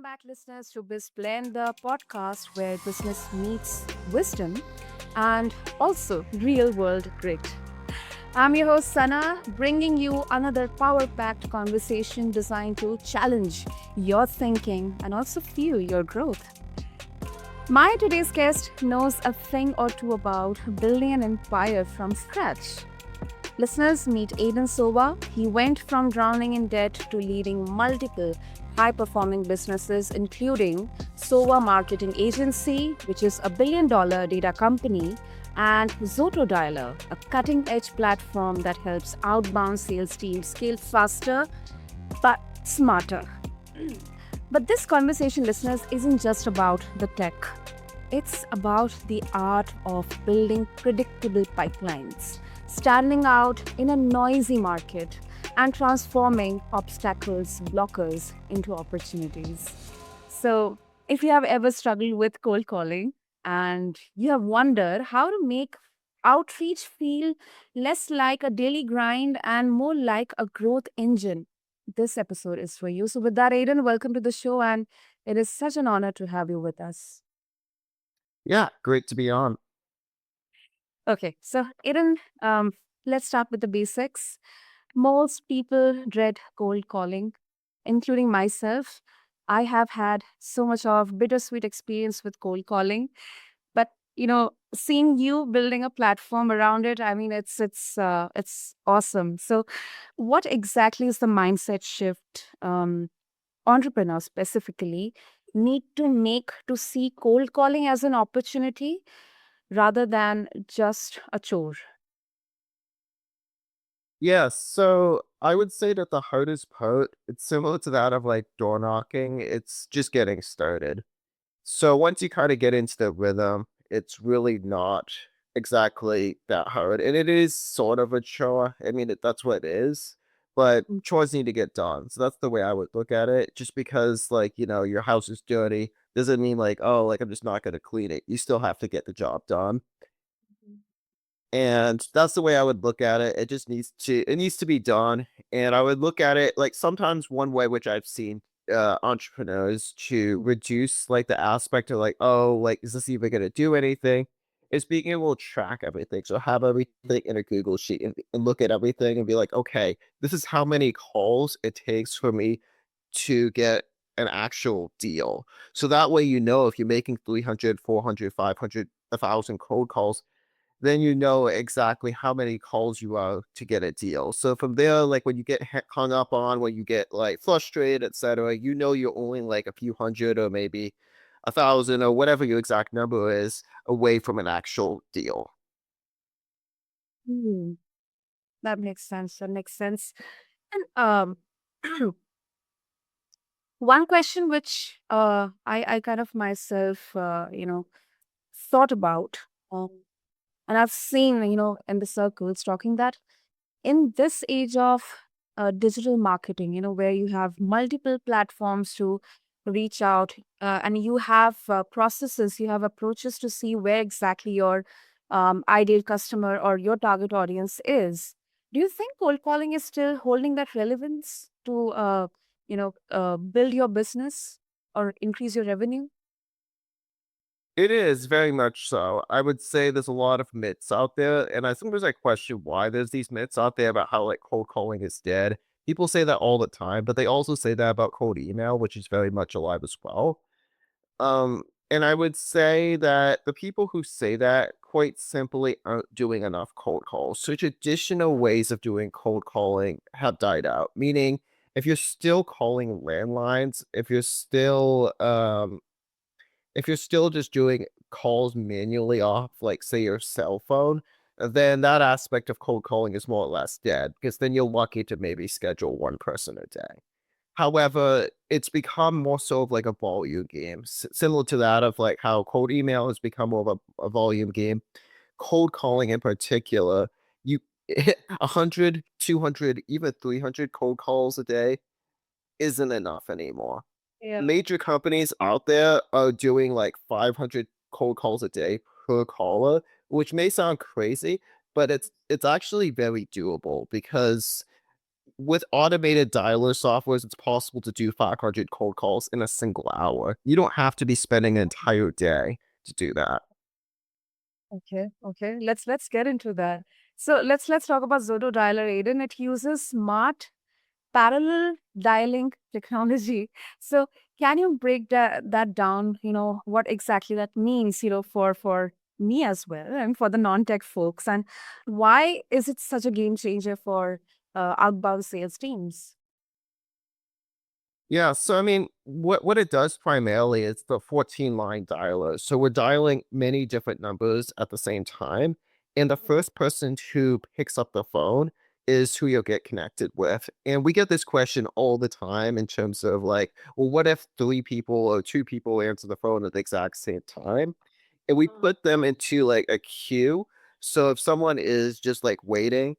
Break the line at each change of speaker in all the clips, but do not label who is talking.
back, listeners, to BizBlend, the podcast where business meets wisdom and also real world grit. I'm your host, Sana, bringing you another power packed conversation designed to challenge your thinking and also fuel your growth. My today's guest knows a thing or two about building an empire from scratch. Listeners, meet Aiden Sova. He went from drowning in debt to leading multiple high performing businesses, including Sova Marketing Agency, which is a $1 billion data company, and Zoto Dialer, a cutting edge platform that helps outbound sales teams scale faster but smarter. But this conversation, listeners, isn't just about the tech. It's about the art of building predictable pipelines, standing out in a noisy market, and transforming obstacles, blockers, into opportunities. So, if you have ever struggled with cold calling and you have wondered how to make outreach feel less like a daily grind and more like a growth engine, this episode is for you. So, with that, Aiden, welcome to the show, and it is such an honor to have you with us.
Yeah, great to be on.
Okay, so Aiden, let's start with the basics. Most people dread cold calling, including myself. I have had so much of bittersweet experience with cold calling, but seeing you building a platform around it, I mean, it's awesome. So, what exactly is the mindset shift entrepreneurs specifically need to make to see cold calling as an opportunity rather than just a chore?
Yeah, so I would say that the hardest part, it's similar to that of like door knocking. It's just getting started. So once you kind of get into the rhythm, it's really not exactly that hard. And it is sort of a chore. I mean, that's what it is. But chores need to get done. So that's the way I would look at it. Just because, like, your house is dirty doesn't mean like, oh, like I'm just not going to clean it. You still have to get the job done. And that's the way I would look at it. It needs to be done. And I would look at it like sometimes one way which I've seen entrepreneurs to reduce like the aspect of like, oh, like is this even gonna do anything? Is being able to track everything. So have everything in a Google sheet and look at everything and be like, okay, this is how many calls it takes for me to get an actual deal. So that way you know if you're making 300, 400, 500, 1,000 cold calls, then you know exactly how many calls you are to get a deal. So from there, like when you get hung up on, when you get like frustrated, etc., you know you're only like a few hundred or maybe 1,000 or whatever your exact number is away from an actual deal.
Hmm, that makes sense. That makes sense. And one question which I kind of myself thought about, um, and I've seen in the circles talking that in this age of digital marketing, where you have multiple platforms to reach out, and you have processes, you have approaches to see where exactly your ideal customer or your target audience is. Do you think cold calling is still holding that relevance to, build your business or increase your revenue?
It is very much so. I would say there's a lot of myths out there, and I sometimes I question why there's these myths out there about how like cold calling is dead. People say that all the time, but they also say that about cold email, which is very much alive as well. And I would say that the people who say that quite simply aren't doing enough cold calls. So traditional ways of doing cold calling have died out. Meaning, if you're still calling landlines, if you're still just doing calls manually off, like say your cell phone, then that aspect of cold calling is more or less dead because then you're lucky to maybe schedule one person a day. However, it's become more so of like a volume game, similar to that of like how cold email has become more of a volume game. Cold calling in particular, you 100, 200, even 300 cold calls a day isn't enough anymore.
Yeah.
Major companies out there are doing like 500 cold calls a day per caller, which may sound crazy, but it's actually very doable because with automated dialer softwares, it's possible to do 500 cold calls in a single hour. You don't have to be spending an entire day to do that.
Okay, okay. Let's get into that. So let's talk about Zodo Dialer, Aiden. It uses smart parallel dialing technology. So can you break that down? What exactly that means? For me as well, and for the non-tech folks, and why is it such a game changer for outbound sales teams?
Yeah, so I mean, what it does primarily is the 14 line dialer. So we're dialing many different numbers at the same time, and the first person who picks up the phone is who you'll get connected with. And we get this question all the time in terms of like, well, what if three people or two people answer the phone at the exact same time? And we put them into like a queue. So if someone is just like waiting,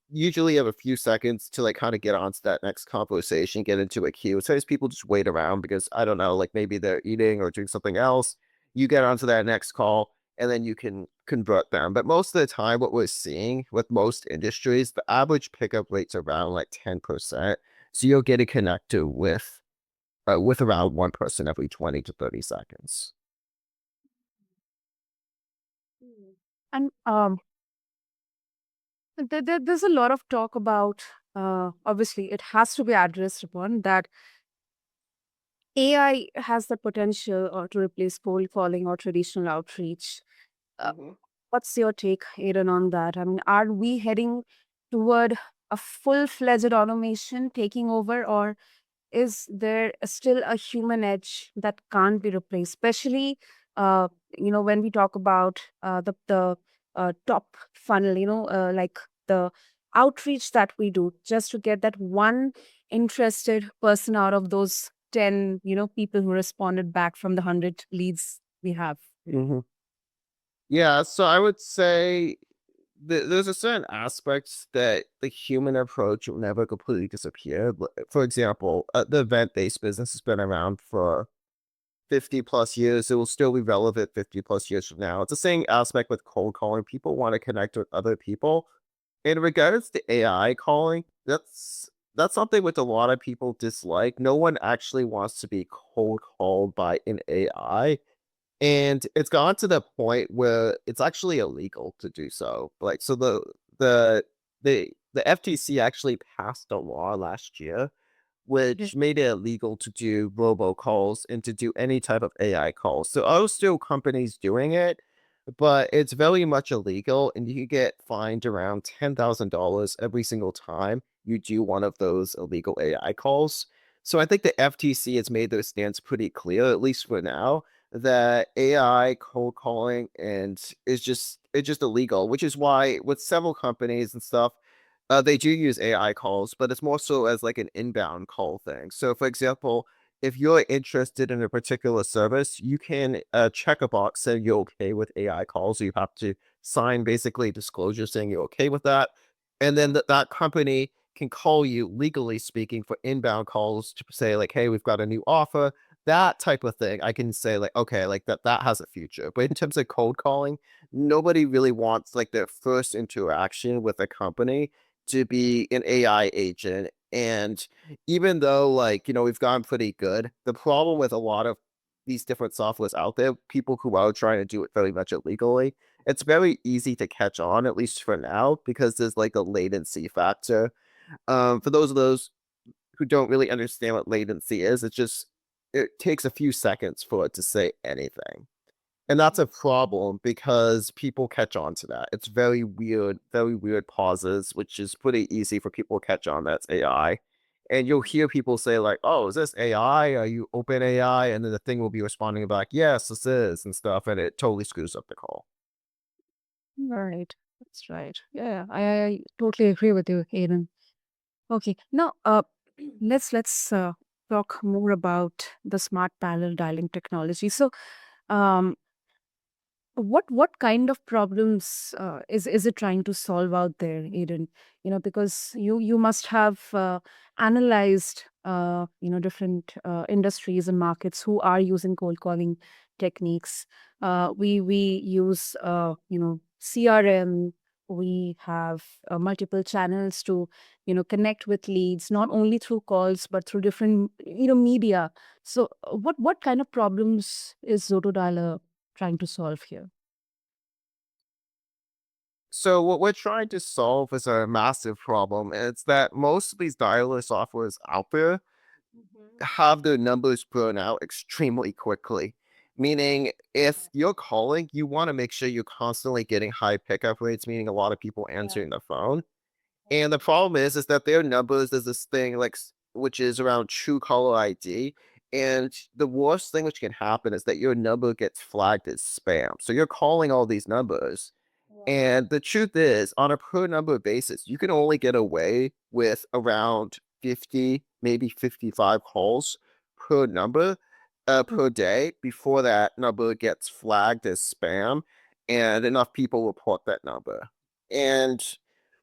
usually you have a few seconds to like kind of get onto that next conversation, get into a queue. Sometimes people just wait around because I don't know, like maybe they're eating or doing something else. You get onto that next call and then you can convert them. But most of the time, what we're seeing with most industries, the average pickup rate's around like 10%. So you'll get a connector with around one person every 20 to 30 seconds.
And there's a lot of talk about, obviously, it has to be addressed upon that AI has the potential to replace cold calling or traditional outreach. Uh,
Mhm.
what's your take, Aaron, on that? I mean, are we heading toward a full-fledged automation taking over, or is there still a human edge that can't be replaced, especially uh, when we talk about the top funnel, like the outreach that we do just to get that one interested person out of those 10 people who responded back from the 100 leads we have.
Mhm. Yeah, so I would say there's a certain aspects that the human approach will never completely disappear. For example, the event-based business has been around for 50 plus years. It will still be relevant 50 plus years from now. It's the same aspect with cold calling. People want to connect with other people. In regards to AI calling, that's something which a lot of people dislike. No one actually wants to be cold called by an AI. And it's gone to the point where it's actually illegal to do so. Like, so the the FTC actually passed a law last year
Okay.
which made it illegal to do robocalls and to do any type of AI calls. So are still companies doing it, but it's very much illegal, and you get fined around $10,000 every single time you do one of those illegal AI calls. So I think the FTC has made their stance pretty clear, at least for now, that AI cold calling and it's just illegal, which is why with several companies and stuff, they do use AI calls, but it's more so as like an inbound call thing. So, for example, if you're interested in a particular service, you can check a box saying you're okay with AI calls. So you have to sign basically disclosure saying you're okay with that. And then that company can call you, legally speaking, for inbound calls to say, like, hey, we've got a new offer. That type of thing. I can say, like, okay, like that has a future. But in terms of cold calling, nobody really wants like their first interaction with a company to be an AI agent. And even though, like, we've gotten pretty good, the problem with a lot of these different softwares out there, people who are trying to do it very much illegally, it's very easy to catch on, at least for now, because there's like a latency factor. For those who don't really understand what latency is, it takes a few seconds for it to say anything. And that's a problem because people catch on to that. It's very weird pauses, which is pretty easy for people to catch on that's AI. And you'll hear people say like, "Oh, is this AI? Are you open AI?" And then the thing will be responding back, "Yes, this is," and stuff, and it totally screws up the call.
Right. That's right. Yeah, I totally agree with you, Aiden. Okay. Now, let's talk more about the smart parallel dialing technology. So, um, what kind of problems is it trying to solve out there, Aiden? Because you must have analyzed different industries and markets who are using cold calling techniques. We use CRM we have multiple channels to, connect with leads, not only through calls, but through different, media. So what kind of problems is Zoto Dialer trying to solve here?
So what we're trying to solve is a massive problem, and it's that most of these dialer softwares out there
Mhm.
have their numbers burn out extremely quickly. Meaning, if you're calling, you want to make sure you're constantly getting high pickup rates, meaning a lot of people
Yeah.
answering the phone. And the problem is that their numbers is this thing like which is around true caller ID. And the worst thing which can happen is that your number gets flagged as spam. So you're calling all these numbers,
Wow.
and the truth is, on a per number basis, you can only get away with around 50, maybe 55 calls per number per day before that number gets flagged as spam and enough people report that number. And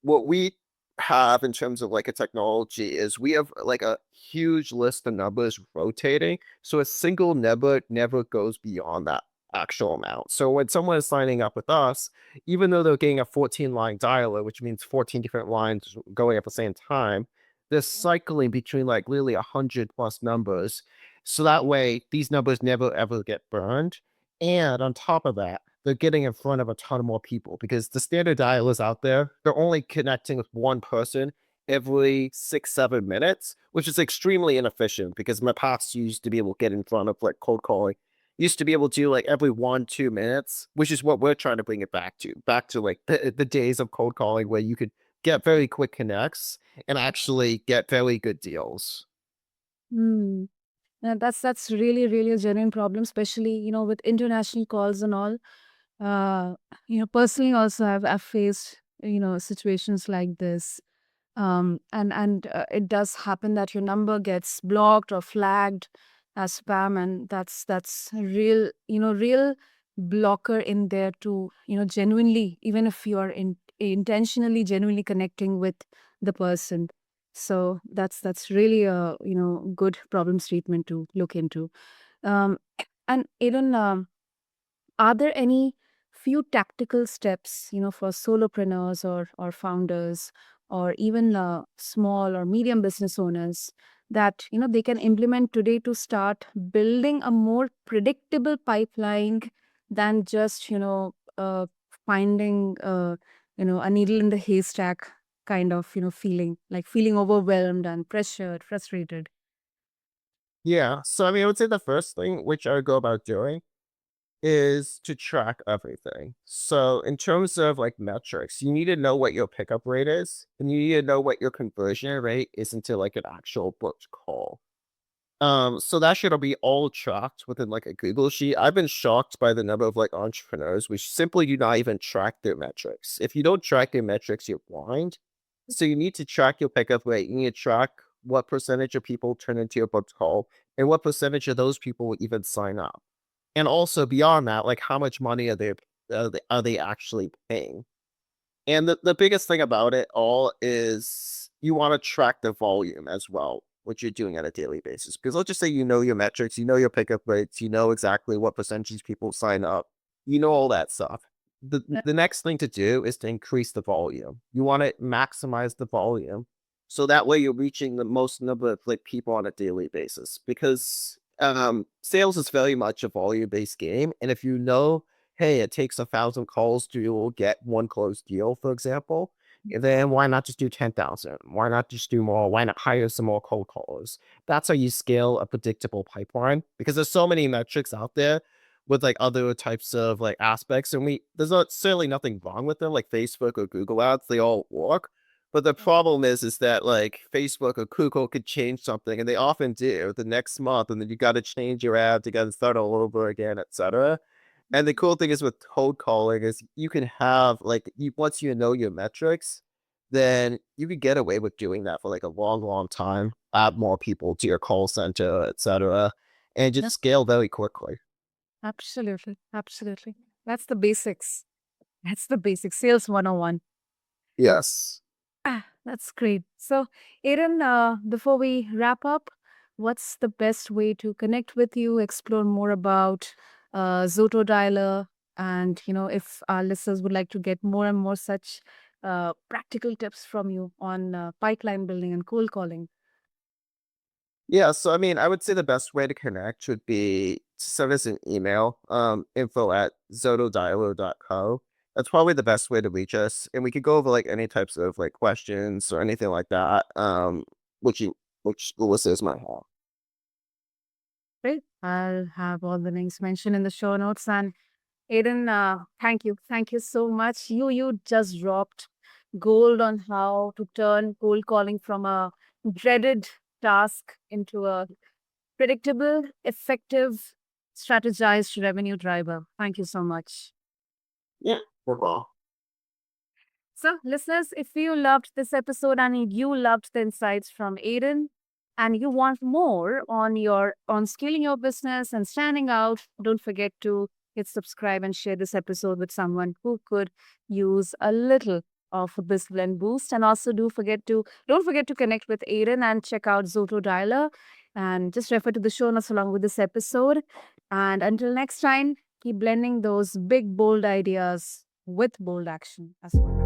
what we have in terms of like a technology is we have like a huge list of numbers rotating. So a single number never goes beyond that actual amount. So when someone is signing up with us, even though they're getting a 14 line dialer, which means 14 different lines going at the same time, they're cycling between like literally 100 plus numbers. So that way, these numbers never ever get burned. And on top of that, they're getting in front of a ton more people because the standard dialers out there, they're only connecting with one person every 6, 7 minutes, which is extremely inefficient because in the past, you used to be able to get in front of like cold calling used to be able to do like every 1, 2 minutes, which is what we're trying to bring it back to like the days of cold calling where you could get very quick connects and actually get very good deals.
Hmm. That's really really a genuine problem, especially with international calls and all. Uh, personally, also I've faced situations like this. And it does happen that your number gets blocked or flagged as spam, and that's a real blocker in there to genuinely, even if you are intentionally genuinely connecting with the person. So that's really a good problem statement to look into. um and even are there any few tactical steps, for solopreneurs or founders or even small or medium business owners that they can implement today to start building a more predictable pipeline than just finding a needle in the haystack kind of feeling, like feeling overwhelmed and pressured, frustrated.
Yeah. So I mean, I would say the first thing which I would go about doing is to track everything. So in terms of like metrics, you need to know what your pickup rate is, and you need to know what your conversion rate is into like an actual booked call. So that should be all tracked within like a Google sheet. I've been shocked by the number of like entrepreneurs which simply do not even track their metrics. If you don't track your metrics, you're blind. So you need to track your pickup rate. You need to track what percentage of people turn into your booked call and what percentage of those people will even sign up. And also beyond that, like how much money are they actually paying? And the biggest thing about it all is you want to track the volume as well, what you're doing on a daily basis. Because let's just say you know your metrics, you know your pickup rates, you know exactly what percentage people sign up, you know all that stuff. The next thing to do is to increase the volume. You want to maximize the volume. So that way you're reaching the most number of like people on a daily basis. Because sales is very much a volume-based game. And if you know hey, it takes 1,000 calls to get one closed deal, for example, then why not just do 10,000? Why not just do more? Why not hire some more cold callers? That's how you scale a predictable pipeline because there's so many metrics out there with like other types of like aspects. And there's not certainly nothing wrong with them, like Facebook or Google ads, they all work. But the problem is that like Facebook or Google could change something, and they often do the next month, and then you got to change your ad, you got to start all over again, etc. And the cool thing is with cold calling is you can have like once you know your metrics, then you can get away with doing that for like a long, long time. Add more people to your call center, etc., and just
Yeah,
scale very quickly.
absolutely, absolutely. That's the basics. That's the basics. Sales 101.
Yes.
That's great. So, Aaron, before we wrap up, what's the best way to connect with you, explore more about Zoto Dialer? And, if our listeners would like to get more and more such practical tips from you on pipeline building and cold calling.
Yeah, so I mean, I would say the best way to connect would be to send us an email, info@zotodialo.co. That's probably the best way to reach us. And we could go over like any types of like questions or anything like that. Which you which the listeners might have.
Great. I'll have all the links mentioned in the show notes. And Aiden, thank you. Thank you so much. You just dropped gold on how to turn cold calling from a dreaded task into a predictable, effective, strategized revenue driver. Thank you so much.
Yeah. Football.
So, listeners, if you loved this episode and you loved the insights from Aiden and you want more on scaling your business and standing out, don't forget to hit subscribe and share this episode with someone who could use a little of a BizBlend boost. And also don't forget to connect with Aiden and check out Zoto Dialer and just refer to the show notes along with this episode. And until next time, keep blending those big bold ideas with bold action as well.